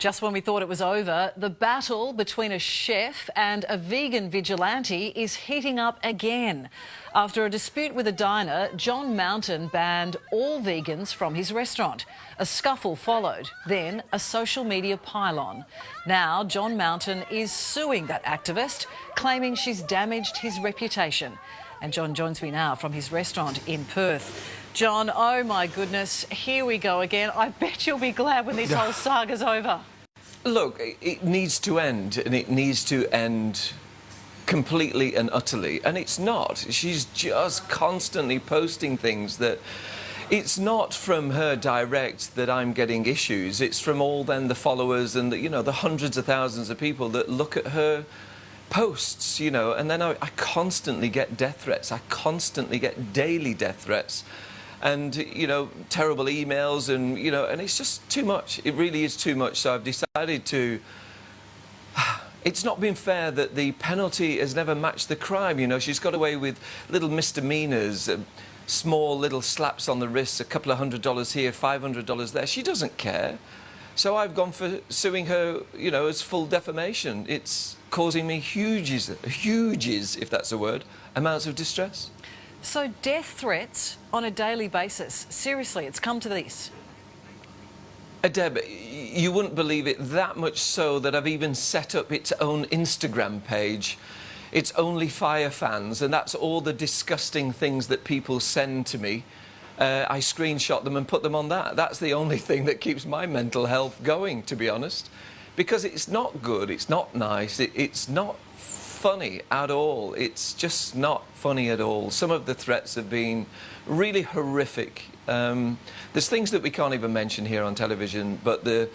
Just when we thought it was over, the battle between a chef and a vegan vigilante is heating up again. After a dispute with a diner, John Mountain banned all vegans from his restaurant. A scuffle followed, then a social media pile-on. Now John Mountain is suing that activist, claiming she's damaged his reputation. And John joins me now from his restaurant in Perth. John, oh my goodness, here we go again. I bet you'll be glad when this whole saga's over. Look, it needs to end, and it needs to end completely and utterly. And it's not. She's just constantly posting things that... It's not from her direct that I'm getting issues. It's from all then the followers and the hundreds of thousands of people that look at her posts, and then I constantly get death threats. I constantly get daily death threats. And, terrible emails and it's just too much. It really is too much. So I've decided to... It's not been fair that the penalty has never matched the crime. She's got away with little misdemeanours, small little slaps on the wrists, a couple of $100 here, $500 there. She doesn't care. So I've gone for suing her, as full defamation. It's causing me huges, if that's a word, amounts of distress. So death threats on a daily basis. Seriously, it's come to this. Deb, you wouldn't believe it, that much so that I've even set up its own Instagram page. It's Only Fire Fans, and that's all the disgusting things that people send to me. I screenshot them and put them on that. That's the only thing that keeps my mental health going, to be honest. Because it's not good, it's not nice, it's not funny at all. It's just not funny at all. Some of the threats have been really horrific. There's things that we can't even mention here on television, but the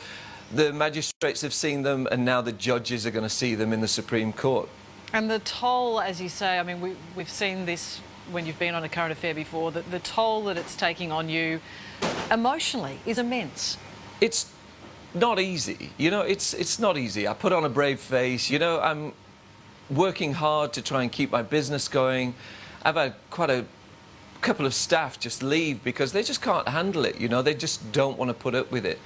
magistrates have seen them, and now the judges are going to see them in the Supreme Court. And the toll, as you say, I mean, we've seen this when you've been on A Current Affair before, that the toll that it's taking on you emotionally is immense. It's not easy. It's not easy. I put on a brave face. I'm working hard to try and keep my business going. I've had quite a couple of staff just leave because they just can't handle it. They just don't want to put up with it.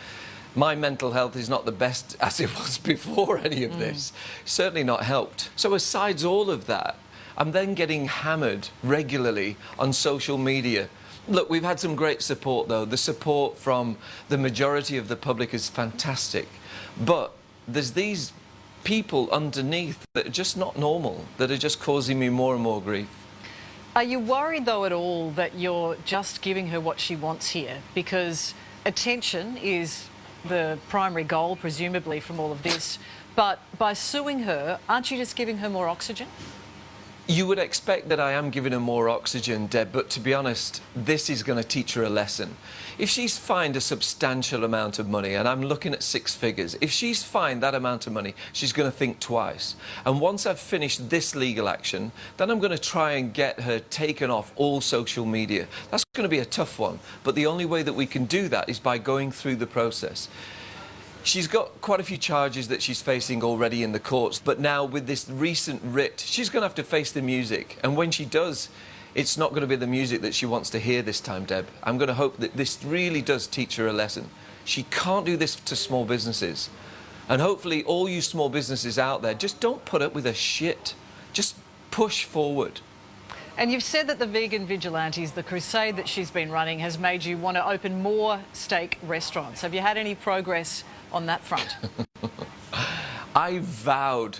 My mental health is not the best as it was before any of this. Certainly not helped. So besides all of that, I'm then getting hammered regularly on social media. Look, we've had some great support, though. The support from the majority of the public is fantastic. But there's these people underneath that are just not normal, that are just causing me more and more grief. Are you worried, though, at all that you're just giving her what she wants here? Because attention is the primary goal, presumably, from all of this. But by suing her, aren't you just giving her more oxygen? You would expect that I am giving her more oxygen, Deb, but to be honest, this is going to teach her a lesson. If she's fined a substantial amount of money, and I'm looking at 6 figures, if she's fined that amount of money, she's going to think twice. And once I've finished this legal action, then I'm going to try and get her taken off all social media. That's going to be a tough one, but the only way that we can do that is by going through the process. She's got quite a few charges that she's facing already in the courts, but now with this recent writ, she's going to have to face the music. And when she does, it's not going to be the music that she wants to hear this time, Deb. I'm going to hope that this really does teach her a lesson. She can't do this to small businesses. And hopefully all you small businesses out there, just don't put up with her shit. Just push forward. And you've said that the vegan vigilantes, the crusade that she's been running, has made you want to open more steak restaurants. Have you had any progress on that front? I vowed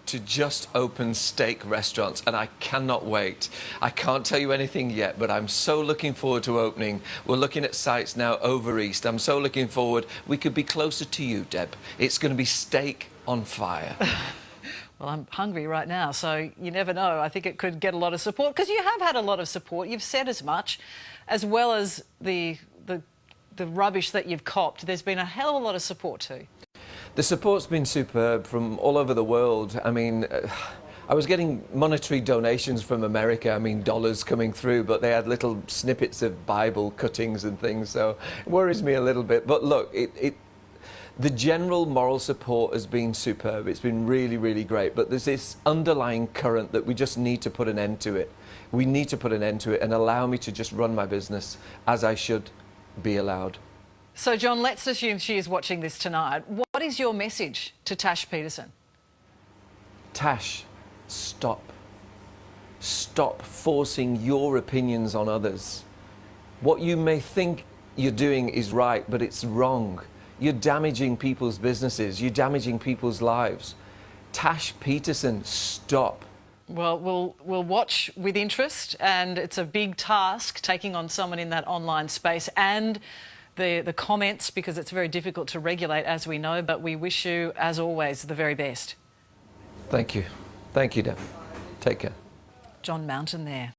to just open steak restaurants, and I cannot wait. I can't tell you anything yet, but I'm so looking forward to opening. We're looking at sites now over east. I'm so looking forward. We could be closer to you, Deb. It's going to be steak on fire. Well, I'm hungry right now, so you never know. I think it could get a lot of support, because you have had a lot of support. You've said as much, as well as the rubbish that you've copped. There's been a hell of a lot of support too. The support's been superb from all over the world. I mean, I was getting monetary donations from America, dollars coming through, but they had little snippets of Bible cuttings and things, so it worries me a little bit. But look, the general moral support has been superb. It's been really, really great. But there's this underlying current that we just need to put an end to it. We need to put an end to it and allow me to just run my business as I should be allowed. So, John, let's assume she is watching this tonight. What is your message to Tash Peterson? Tash, stop. Stop forcing your opinions on others. What you may think you're doing is right, but it's wrong. You're damaging people's businesses. You're damaging people's lives. Tash Peterson, stop. Well, we'll watch with interest, and it's a big task taking on someone in that online space and the comments, because it's very difficult to regulate, as we know, but we wish you, as always, the very best. Thank you. Thank you, Deb. Take care. John Mountain there.